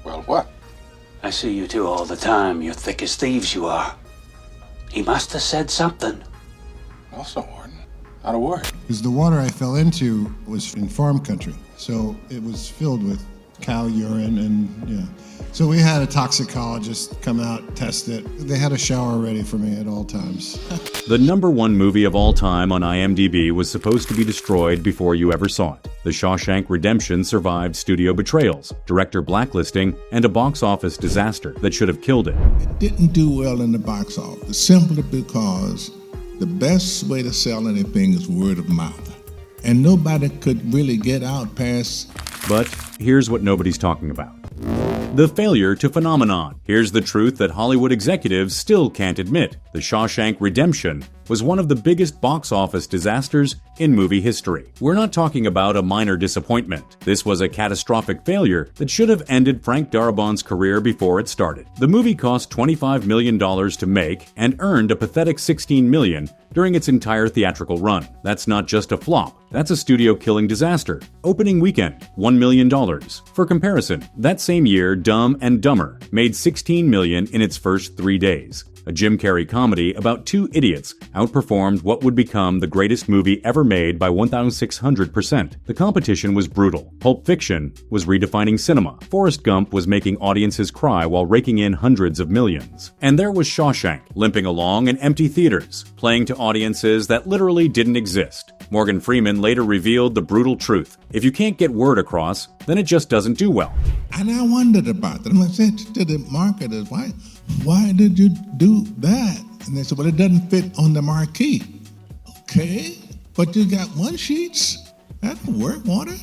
Well, what? I see you two all the time. You're thick as thieves, you are. He must have said something. Also, Warden, not a word. Because the water I fell into was in farm country, so it was filled with cow urine and, yeah. So we had a toxicologist come out, test it. They had a shower ready for me at all times. The #1 movie of all time on IMDb was supposed to be destroyed before you ever saw it. The Shawshank Redemption survived studio betrayals, director blacklisting, and a box office disaster that should have killed it. It didn't do well in the box office, simply because the best way to sell anything is word of mouth. And nobody could really get out past... But here's what nobody's talking about. The failure to phenomenon. Here's the truth that Hollywood executives still can't admit. The Shawshank Redemption was one of the biggest box office disasters in movie history. We're not talking about a minor disappointment. This was a catastrophic failure that should have ended Frank Darabont's career before it started. The movie cost $25 million to make and earned a pathetic $16 million during its entire theatrical run. That's not just a flop. That's a studio-killing disaster. Opening weekend, $1 million. For comparison, that same year, Dumb and Dumber made $16 million in its first 3 days. A Jim Carrey comedy about two idiots outperformed what would become the greatest movie ever made by 1,600%. The competition was brutal. Pulp Fiction was redefining cinema. Forrest Gump was making audiences cry while raking in hundreds of millions. And there was Shawshank, limping along in empty theaters, playing to audiences that literally didn't exist. Morgan Freeman later revealed the brutal truth. If you can't get word across, then it just doesn't do well. And I wondered about that. I said to the marketers, why did you do that? And they said, well, it doesn't fit on the marquee. Okay, but you got one sheets? That'll work, won't it?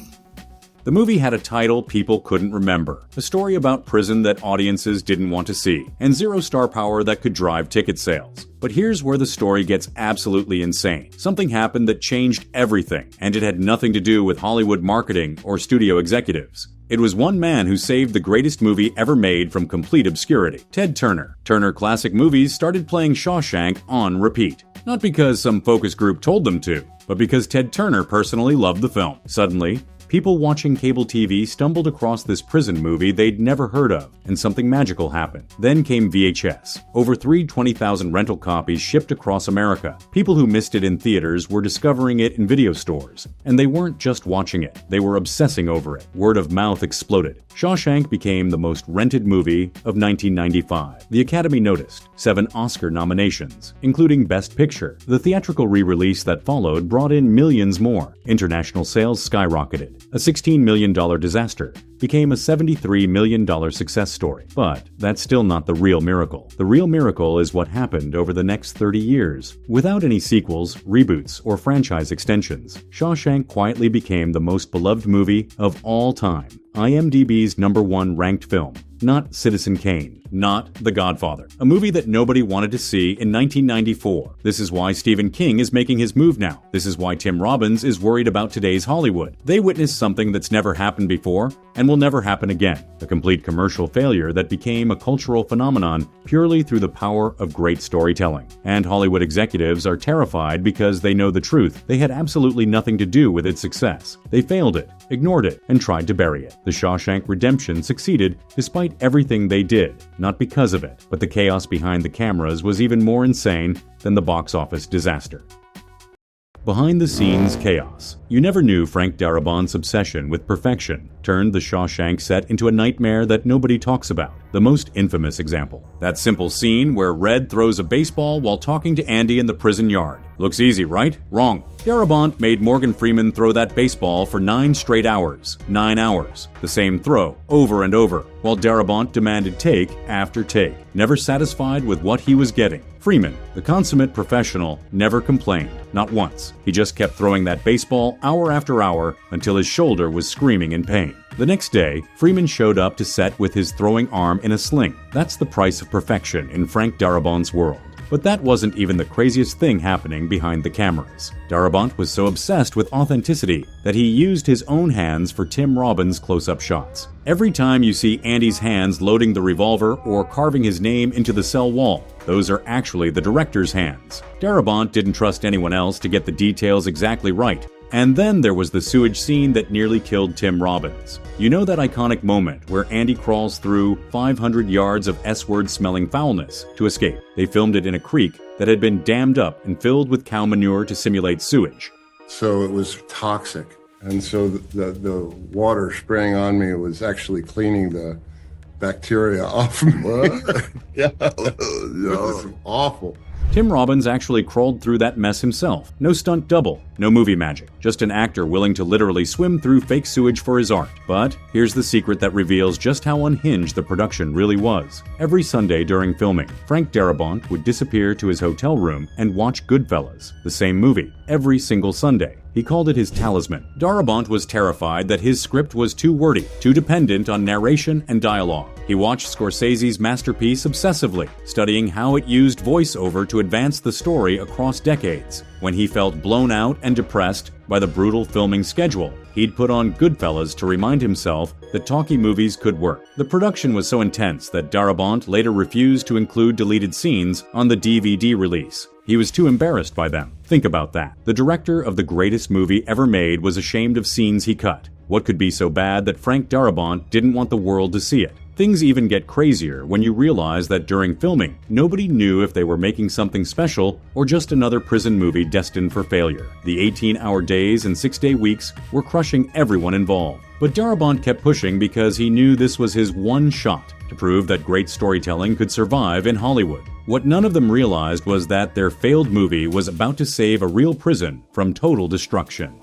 The movie had a title people couldn't remember, a story about prison that audiences didn't want to see, and zero star power that could drive ticket sales. But here's where the story gets absolutely insane. Something happened that changed everything, and it had nothing to do with Hollywood marketing or studio executives. It was one man who saved the greatest movie ever made from complete obscurity, Ted Turner. Turner Classic Movies started playing Shawshank on repeat. Not because some focus group told them to, but because Ted Turner personally loved the film. Suddenly, people watching cable TV stumbled across this prison movie they'd never heard of, and something magical happened. Then came VHS. Over 320,000 rental copies shipped across America. People who missed it in theaters were discovering it in video stores. And they weren't just watching it, they were obsessing over it. Word of mouth exploded. Shawshank became the most rented movie of 1995. The Academy noticed 7 Oscar nominations, including Best Picture. The theatrical re-release that followed brought in millions more. International sales skyrocketed. A $16 million disaster became a $73 million success story. But that's still not the real miracle. The real miracle is what happened over the next 30 years. Without any sequels, reboots, or franchise extensions, Shawshank quietly became the most beloved movie of all time. IMDb's #1 ranked film. Not Citizen Kane, not The Godfather, a movie that nobody wanted to see in 1994. This is why Stephen King is making his move now. This is why Tim Robbins is worried about today's Hollywood. They witnessed something that's never happened before and will never happen again. A complete commercial failure that became a cultural phenomenon purely through the power of great storytelling. And Hollywood executives are terrified because they know the truth. They had absolutely nothing to do with its success. They failed it, ignored it, and tried to bury it. The Shawshank Redemption succeeded despite everything they did, not because of it, but the chaos behind the cameras was even more insane than the box office disaster. Behind-the-scenes chaos. You never knew Frank Darabont's obsession with perfection turned the Shawshank set into a nightmare that nobody talks about. The most infamous example. That simple scene where Red throws a baseball while talking to Andy in the prison yard. Looks easy, right? Wrong. Darabont made Morgan Freeman throw that baseball for 9 straight hours. 9 hours. The same throw, over and over, while Darabont demanded take after take, never satisfied with what he was getting. Freeman, the consummate professional, never complained. Not once. He just kept throwing that baseball hour after hour until his shoulder was screaming in pain. The next day, Freeman showed up to set with his throwing arm in a sling. That's the price of perfection in Frank Darabont's world. But that wasn't even the craziest thing happening behind the cameras. Darabont was so obsessed with authenticity that he used his own hands for Tim Robbins' close-up shots. Every time you see Andy's hands loading the revolver or carving his name into the cell wall, those are actually the director's hands. Darabont didn't trust anyone else to get the details exactly right. And then there was the sewage scene that nearly killed Tim Robbins. You know that iconic moment where Andy crawls through 500 yards of S-word smelling foulness to escape. They filmed it in a creek that had been dammed up and filled with cow manure to simulate sewage. So it was toxic. And so the water spraying on me was actually cleaning the bacteria off me. What? Yeah, it was awful. Tim Robbins actually crawled through that mess himself. No stunt double, no movie magic, just an actor willing to literally swim through fake sewage for his art. But here's the secret that reveals just how unhinged the production really was. Every Sunday during filming, Frank Darabont would disappear to his hotel room and watch Goodfellas, the same movie, every single Sunday. He called it his talisman. Darabont was terrified that his script was too wordy, too dependent on narration and dialogue. He watched Scorsese's masterpiece obsessively, studying how it used voiceover to advance the story across decades. When he felt blown out and depressed by the brutal filming schedule, he'd put on Goodfellas to remind himself that talkie movies could work. The production was so intense that Darabont later refused to include deleted scenes on the DVD release. He was too embarrassed by them. Think about that. The director of the greatest movie ever made was ashamed of scenes he cut. What could be so bad that Frank Darabont didn't want the world to see it? Things even get crazier when you realize that during filming, nobody knew if they were making something special or just another prison movie destined for failure. The 18-hour days and 6-day weeks were crushing everyone involved. But Darabont kept pushing because he knew this was his one shot to prove that great storytelling could survive in Hollywood. What none of them realized was that their failed movie was about to save a real prison from total destruction.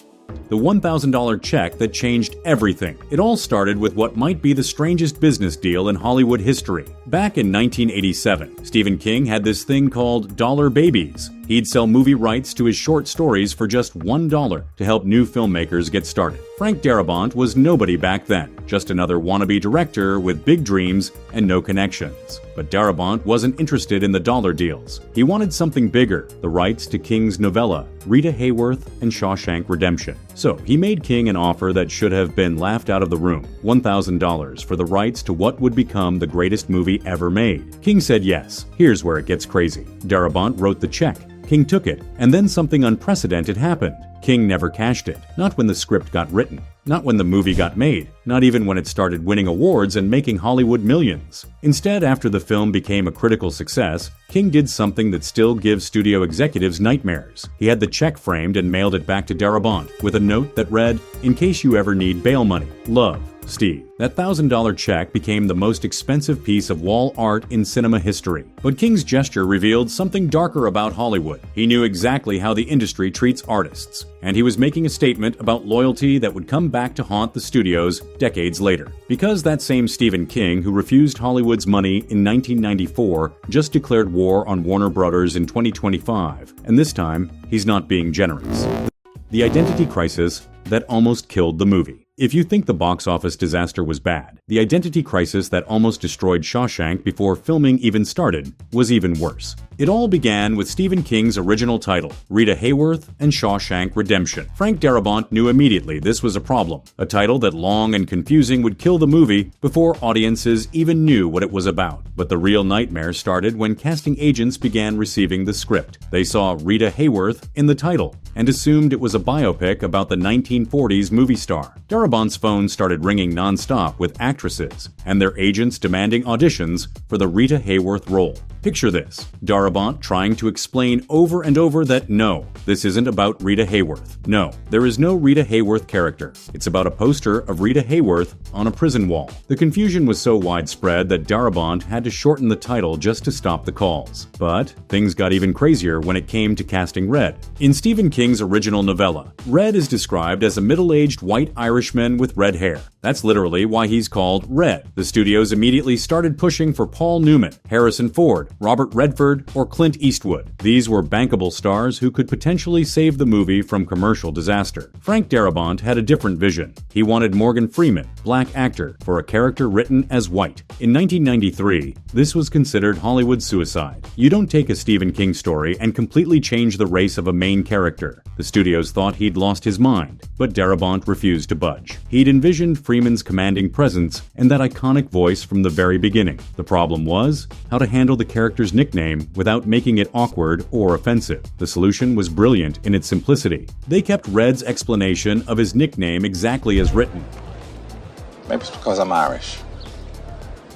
The $1,000 check that changed everything. It all started with what might be the strangest business deal in Hollywood history. Back in 1987, Stephen King had this thing called dollar babies. He'd sell movie rights to his short stories for just $1 to help new filmmakers get started. Frank Darabont was nobody back then, just another wannabe director with big dreams and no connections. But Darabont wasn't interested in the dollar deals. He wanted something bigger, the rights to King's novella, Rita Hayworth and Shawshank Redemption. So he made King an offer that should have been laughed out of the room, $1,000 for the rights to what would become the greatest movie ever made. King said yes. Here's where it gets crazy. Darabont wrote the check. King took it, and then something unprecedented happened. King never cashed it. Not when the script got written. Not when the movie got made. Not even when it started winning awards and making Hollywood millions. Instead, after the film became a critical success, King did something that still gives studio executives nightmares. He had the check framed and mailed it back to Darabont with a note that read, "In case you ever need bail money. Love, Steve." That $1,000 check became the most expensive piece of wall art in cinema history. But King's gesture revealed something darker about Hollywood. He knew exactly how the industry treats artists, and he was making a statement about loyalty that would come back to haunt the studios decades later. Because that same Stephen King, who refused Hollywood's money in 1994, just declared war on Warner Brothers in 2025, and this time, he's not being generous. The identity crisis that almost killed the movie. If you think the box office disaster was bad, the identity crisis that almost destroyed Shawshank before filming even started was even worse. It all began with Stephen King's original title, Rita Hayworth and Shawshank Redemption. Frank Darabont knew immediately this was a problem, a title that long and confusing would kill the movie before audiences even knew what it was about. But the real nightmare started when casting agents began receiving the script. They saw Rita Hayworth in the title and assumed it was a biopic about the 1940s movie star. Darabont's phone started ringing nonstop with actresses and their agents demanding auditions for the Rita Hayworth role. Picture this, Darabont trying to explain over and over that no, this isn't about Rita Hayworth. No, there is no Rita Hayworth character. It's about a poster of Rita Hayworth on a prison wall. The confusion was so widespread that Darabont had to shorten the title just to stop the calls. But things got even crazier when it came to casting Red. In Stephen King's original novella, Red is described as a middle-aged white Irishman with red hair. That's literally why he's called Red. The studios immediately started pushing for Paul Newman, Harrison Ford, Robert Redford, or Clint Eastwood. These were bankable stars who could potentially save the movie from commercial disaster. Frank Darabont had a different vision. He wanted Morgan Freeman, black actor, for a character written as white. In 1993, this was considered Hollywood suicide. You don't take a Stephen King story and completely change the race of a main character. The studios thought he'd lost his mind, but Darabont refused to budge. He'd envisioned Freeman's commanding presence and that iconic voice from the very beginning. The problem was how to handle the character character's nickname without making it awkward or offensive. The solution was brilliant in its simplicity. They kept Red's explanation of his nickname exactly as written. Maybe it's because I'm Irish.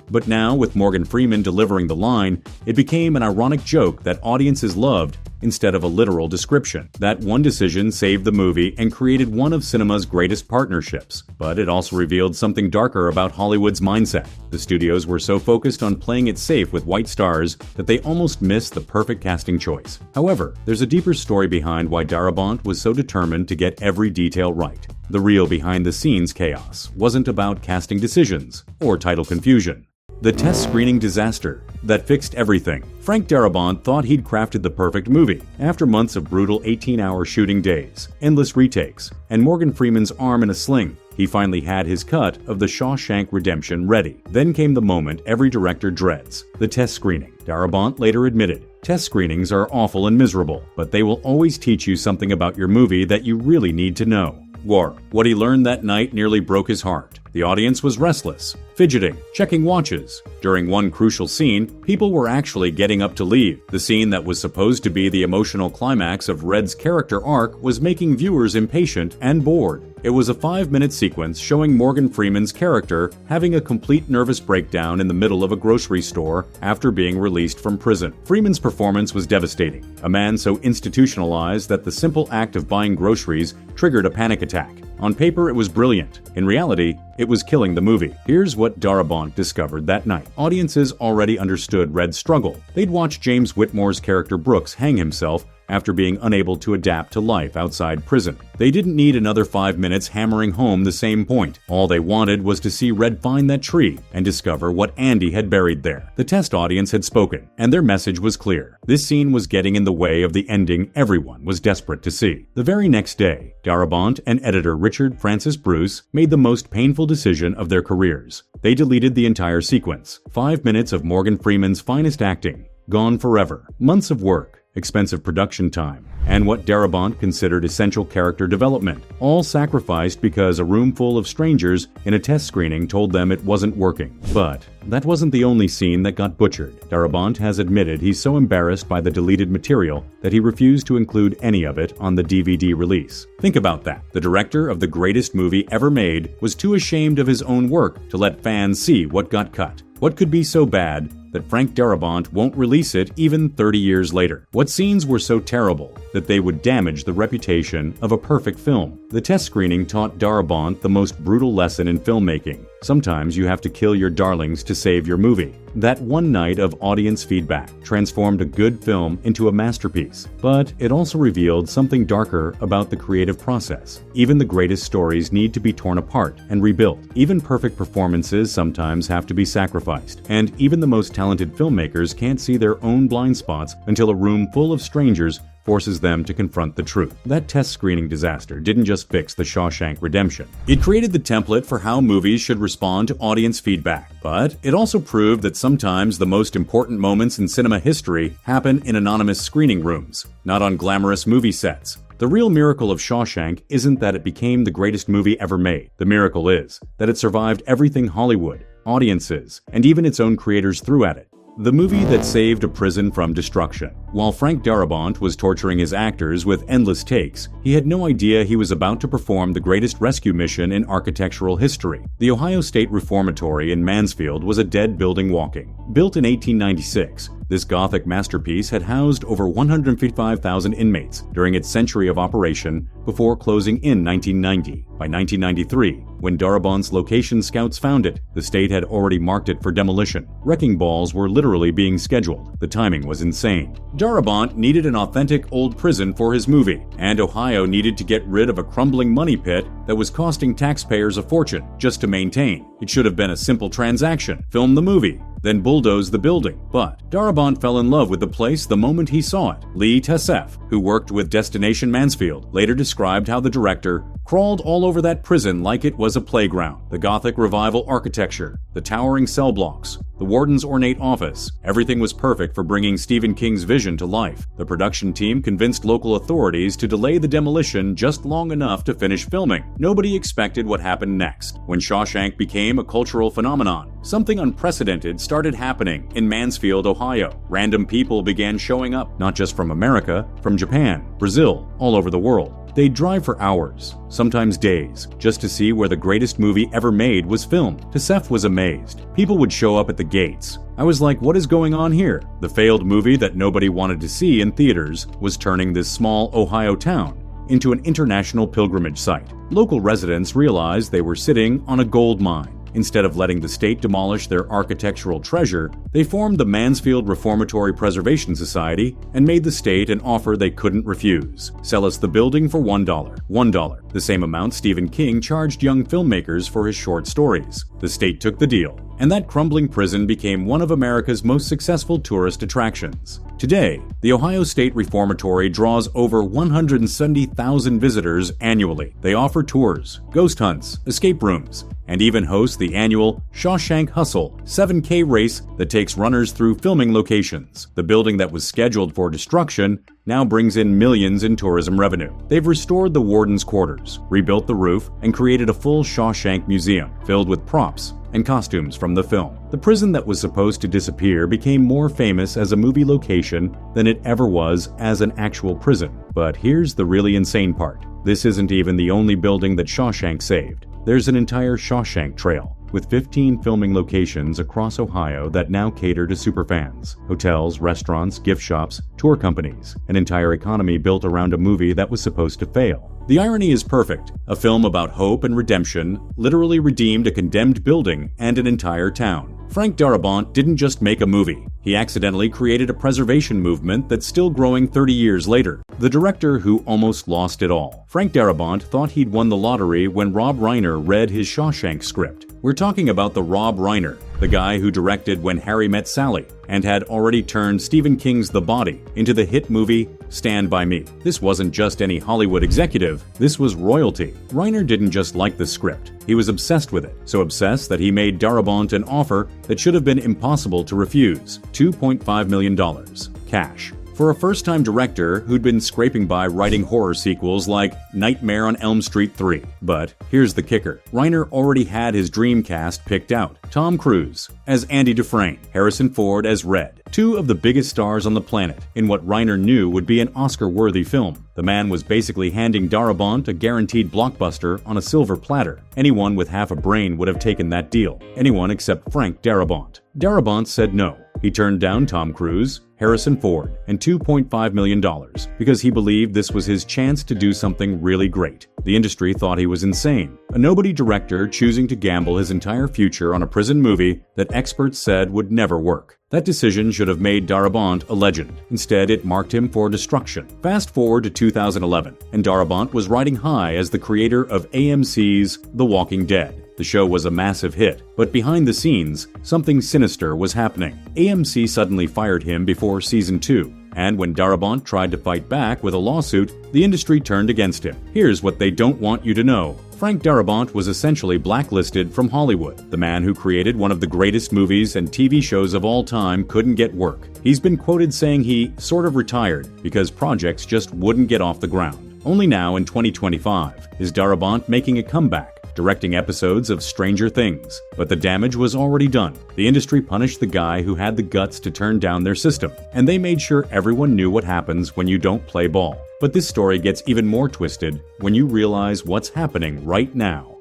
But now, with Morgan Freeman delivering the line, it became an ironic joke that audiences loved instead of a literal description. That one decision saved the movie and created one of cinema's greatest partnerships. But it also revealed something darker about Hollywood's mindset. The studios were so focused on playing it safe with white stars that they almost missed the perfect casting choice. However, there's a deeper story behind why Darabont was so determined to get every detail right. The real behind-the-scenes chaos wasn't about casting decisions or title confusion. The test screening disaster that fixed everything. Frank Darabont thought he'd crafted the perfect movie. After months of brutal 18-hour shooting days, endless retakes, and Morgan Freeman's arm in a sling, he finally had his cut of the Shawshank Redemption ready. Then came the moment every director dreads, the test screening. Darabont later admitted, "Test screenings are awful and miserable, but they will always teach you something about your movie that you really need to know." What he learned that night nearly broke his heart. The audience was restless, fidgeting, checking watches. During one crucial scene, people were actually getting up to leave. The scene that was supposed to be the emotional climax of Red's character arc was making viewers impatient and bored. It was a 5-minute sequence showing Morgan Freeman's character having a complete nervous breakdown in the middle of a grocery store after being released from prison. Freeman's performance was devastating. A man so institutionalized that the simple act of buying groceries triggered a panic attack. On paper, it was brilliant. In reality, it was killing the movie. Here's what Darabont discovered that night. Audiences already understood Red's struggle. They'd watched James Whitmore's character Brooks hang himself after being unable to adapt to life outside prison. They didn't need another 5 minutes hammering home the same point. All they wanted was to see Red find that tree and discover what Andy had buried there. The test audience had spoken, and their message was clear. This scene was getting in the way of the ending everyone was desperate to see. The very next day, Darabont and editor Richard Francis Bruce made the most painful decision of their careers. They deleted the entire sequence. 5 minutes of Morgan Freeman's finest acting, gone forever. Months of work, expensive production time, and what Darabont considered essential character development, all sacrificed because a room full of strangers in a test screening told them it wasn't working. But that wasn't the only scene that got butchered. Darabont has admitted he's so embarrassed by the deleted material that he refused to include any of it on the DVD release. Think about that. The director of the greatest movie ever made was too ashamed of his own work to let fans see what got cut. What could be so bad that Frank Darabont won't release it even 30 years later? What scenes were so terrible that they would damage the reputation of a perfect film? The test screening taught Darabont the most brutal lesson in filmmaking. Sometimes you have to kill your darlings to save your movie. That one night of audience feedback transformed a good film into a masterpiece, but it also revealed something darker about the creative process. Even the greatest stories need to be torn apart and rebuilt. Even perfect performances sometimes have to be sacrificed, and even the most talented filmmakers can't see their own blind spots until a room full of strangers forces them to confront the truth. That test screening disaster didn't just fix the Shawshank Redemption. It created the template for how movies should respond to audience feedback, but it also proved that sometimes the most important moments in cinema history happen in anonymous screening rooms, not on glamorous movie sets. The real miracle of Shawshank isn't that it became the greatest movie ever made. The miracle is that it survived everything Hollywood, audiences, and even its own creators threw at it. The movie that saved a prison from destruction. While Frank Darabont was torturing his actors with endless takes, he had no idea he was about to perform the greatest rescue mission in architectural history. The Ohio State Reformatory in Mansfield was a dead building walking. Built in 1896, this Gothic masterpiece had housed over 155,000 inmates during its century of operation before closing in 1990. By 1993, when Darabont's location scouts found it, the state had already marked it for demolition. Wrecking balls were literally being scheduled. The timing was insane. Darabont needed an authentic old prison for his movie, and Ohio needed to get rid of a crumbling money pit that was costing taxpayers a fortune just to maintain. It should have been a simple transaction. Film the movie, then bulldoze the building. But Darabont fell in love with the place the moment he saw it. Lee Tassef, who worked with Destination Mansfield, later described how the director, crawled all over that prison like it was a playground. The Gothic Revival architecture, the towering cell blocks, the warden's ornate office, everything was perfect for bringing Stephen King's vision to life. The production team convinced local authorities to delay the demolition just long enough to finish filming. Nobody expected what happened next. When Shawshank became a cultural phenomenon, something unprecedented started happening in Mansfield, Ohio. Random people began showing up, not just from America, from Japan, Brazil, all over the world. They'd drive for hours, sometimes days, just to see where the greatest movie ever made was filmed. Tesef was amazed. People would show up at the gates. I was like, what is going on here? The failed movie that nobody wanted to see in theaters was turning this small Ohio town into an international pilgrimage site. Local residents realized they were sitting on a gold mine. Instead of letting the state demolish their architectural treasure, they formed the Mansfield Reformatory Preservation Society and made the state an offer they couldn't refuse. Sell us the building for $1. $1, the same amount Stephen King charged young filmmakers for his short stories. The state took the deal, and that crumbling prison became one of America's most successful tourist attractions. Today, the Ohio State Reformatory draws over 170,000 visitors annually. They offer tours, ghost hunts, escape rooms, and even host the annual Shawshank Hustle 7K race that takes runners through filming locations. The building that was scheduled for destruction now brings in millions in tourism revenue. They've restored the warden's quarters, rebuilt the roof, and created a full Shawshank museum filled with props and costumes from the film. The prison that was supposed to disappear became more famous as a movie location than it ever was as an actual prison. But here's the really insane part. This isn't even the only building that Shawshank saved. There's an entire Shawshank Trail, with 15 filming locations across Ohio that now cater to superfans. Hotels, restaurants, gift shops, tour companies, an entire economy built around a movie that was supposed to fail. The irony is perfect. A film about hope and redemption literally redeemed a condemned building and an entire town. Frank Darabont didn't just make a movie. He accidentally created a preservation movement that's still growing 30 years later. The director who almost lost it all. Frank Darabont thought he'd won the lottery when Rob Reiner read his Shawshank script. We're talking about the Rob Reiner, the guy who directed When Harry Met Sally, and had already turned Stephen King's The Body into the hit movie Stand By Me. This wasn't just any Hollywood executive, this was royalty. Reiner didn't just like the script, he was obsessed with it. So obsessed that he made Darabont an offer that should have been impossible to refuse. $2.5 million. Cash. For a first-time director who'd been scraping by writing horror sequels like Nightmare on Elm Street 3. But here's the kicker. Reiner already had his dream cast picked out. Tom Cruise as Andy Dufresne, Harrison Ford as Red, two of the biggest stars on the planet in what Reiner knew would be an Oscar-worthy film. The man was basically handing Darabont a guaranteed blockbuster on a silver platter. Anyone with half a brain would have taken that deal. Anyone except Frank Darabont. Darabont said no. He turned down Tom Cruise, Harrison Ford, and $2.5 million because he believed this was his chance to do something really great. The industry thought he was insane, a nobody director choosing to gamble his entire future on a prison movie that experts said would never work. That decision should have made Darabont a legend. Instead, it marked him for destruction. Fast forward to 2011, and Darabont was riding high as the creator of AMC's The Walking Dead. The show was a massive hit, but behind the scenes, something sinister was happening. AMC suddenly fired him before season 2, and when Darabont tried to fight back with a lawsuit, the industry turned against him. Here's what they don't want you to know. Frank Darabont was essentially blacklisted from Hollywood. The man who created one of the greatest movies and TV shows of all time couldn't get work. He's been quoted saying he sort of retired because projects just wouldn't get off the ground. Only now in 2025 is Darabont making a comeback, directing episodes of Stranger Things. But the damage was already done. The industry punished the guy who had the guts to turn down their system, and they made sure everyone knew what happens when you don't play ball. But this story gets even more twisted when you realize what's happening right now.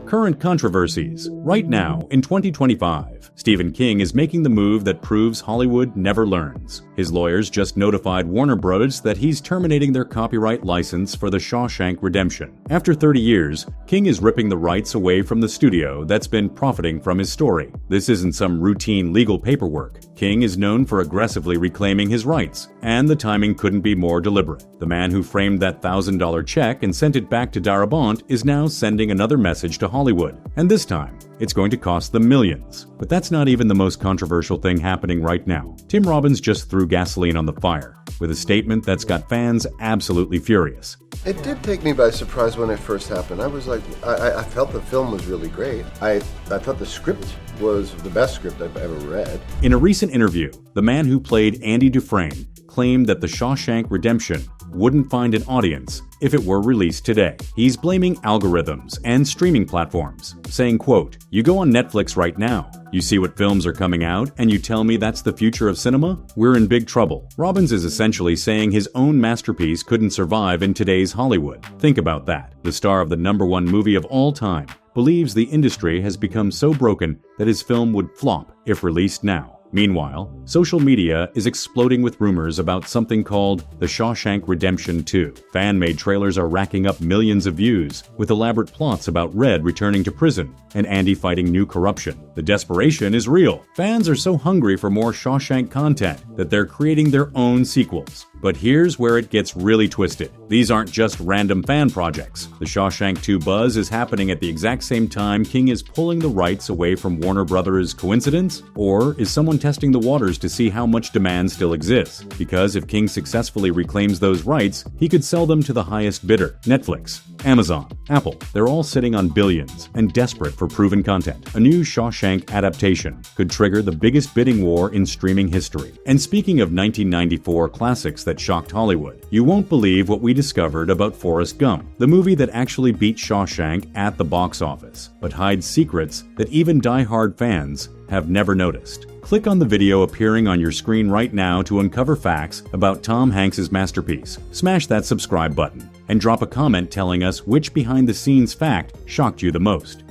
Current controversies. Right now, in 2025, Stephen King is making the move that proves Hollywood never learns. His lawyers just notified Warner Bros. That he's terminating their copyright license for the Shawshank Redemption. After 30 years, King is ripping the rights away from the studio that's been profiting from his story. This isn't some routine legal paperwork. King is known for aggressively reclaiming his rights, and the timing couldn't be more deliberate. The man who framed that $1,000 check and sent it back to Darabont is now sending another message to Hollywood, and this time, it's going to cost them millions. But that's not even the most controversial thing happening right now. Tim Robbins just threw gasoline on the fire with a statement that's got fans absolutely furious. It did take me by surprise when it first happened. I was like, I felt the film was really great. I thought the script was the best script I've ever read. In a recent interview, the man who played Andy Dufresne claimed that The Shawshank Redemption wouldn't find an audience if it were released today. He's blaming algorithms and streaming platforms, saying, quote, "You go on Netflix right now, you see what films are coming out, and you tell me that's the future of cinema? We're in big trouble." Robbins is essentially saying his own masterpiece couldn't survive in today's Hollywood. Think about that. The star of the #1 movie of all time believes the industry has become so broken that his film would flop if released now. Meanwhile, social media is exploding with rumors about something called The Shawshank Redemption 2. Fan-made trailers are racking up millions of views, with elaborate plots about Red returning to prison and Andy fighting new corruption. The desperation is real. Fans are so hungry for more Shawshank content that they're creating their own sequels. But here's where it gets really twisted. These aren't just random fan projects. The Shawshank 2 buzz is happening at the exact same time King is pulling the rights away from Warner Brothers. Coincidence? Or is someone testing the waters to see how much demand still exists? Because if King successfully reclaims those rights, he could sell them to the highest bidder. Netflix, Amazon, Apple, they're all sitting on billions and desperate for proven content. A new Shawshank adaptation could trigger the biggest bidding war in streaming history. And speaking of 1994 classics that shocked Hollywood, you won't believe what we discovered about Forrest Gump, the movie that actually beat Shawshank at the box office, but hides secrets that even die-hard fans have never noticed. Click on the video appearing on your screen right now to uncover facts about Tom Hanks's masterpiece. Smash that subscribe button and drop a comment telling us which behind-the-scenes fact shocked you the most.